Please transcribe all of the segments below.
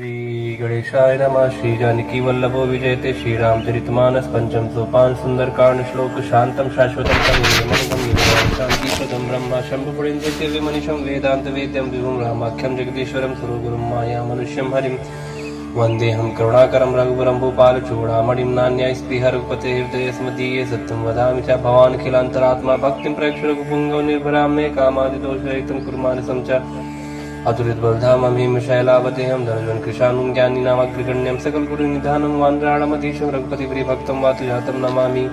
श्री गणेशाय नमः। श्री जानकी वल्लभो विजयते। श्री रामचरितमानस पंचम सोपान सुंदरकांड श्लोक शांतम शाश्वतम शांतिप्रदम ब्रह्म शंभुपुरेन्द्र मनीषम वेदांत वेद्यम विभुम रामाख्यम जगदीश्वरम सर्वगुरुम माया मनुष्यम हरिम वंदेहम करुणाकरम रघुवरम भूपाल चूड़ामणिम नान्याय स्पृह रघुपते हृदय स्मदीये सत्यम वदामि च भवान् खिलान्तरात्मा भक्तिं प्रयक्ष रघुपुंगव निर्भरां मे कामादिदोषरहितं कुर्मानसं च अतुलित बलधामं हिम शैलावतेहं धनुजं कृशानुं ज्ञानिनामग्रगण्यं सकलगुरुनिधानं वानराणमधीशं रघुपतिप्रियभक्तं वातुजातं नमामि।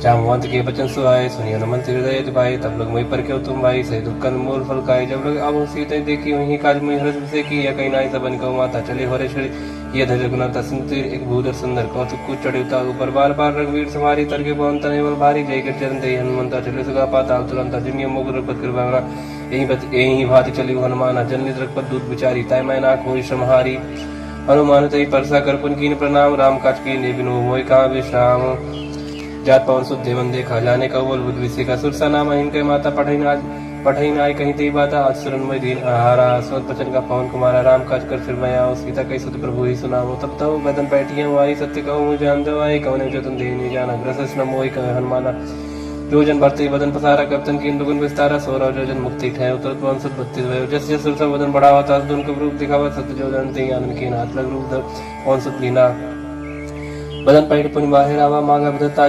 जामवंत के बचन सुहाए सुनिए हनुमंत हृदय भाई तब लोग वही पर क्यों तुम भाई सही दुख मूल फल खाए जब लोग अब सीते देखी वही काज में हृदय से की या कहीं नाई सबन को माता चले हो रे ये धैर्य गुना तस्वीर एक भूधर सुंदर कौतुक कुछ चढ़े उतार ऊपर बार बार रघुवीर सवारी तरके पवन तने भारी जय कर चरण दे हनुमंता चले सुगा पाताल तुरंत जिन्हें मोग रघुपत कृपा यही भाति चली हनुमान जनित रघुपत दूत विचारी तय मैं ना कोई श्रमहारी हनुमान तई परसा कर पुन कीन प्रणाम राम काज की ने बिनु मोय कहा विश्राम जात पवन सुध देवन देखा जाने का बोल बुद्ध विषय का सुरसा नाम इनके माता पढ़ई नाय कहीं ती बाता आज सुरनमय दीन आहारा स्वत पचन का पवन कुमारा राम काज कर फिर मैं आओ सीता कई सुत प्रभु ही सुनाओ तब तो बदन बैठिया आई सत्य कहूँ मुझे जान दो आई कौन जो तुम दे नहीं जाना ग्रस न मोहि कह हनुमाना जो जन भरते बदन पसारा करतन की दुगुन विस्तारा सोरा जो जन मुक्ति ठहर उतर पवन सुत बत्तीस भयो जस जस सुरसा बदन बढ़ावा था दुन को रूप दिखावा सत्य जो जन ते आनंद के हाथ लग रूप पवन सुत लीना बदन पैठ पुनि बाहर आवा मांगा बदता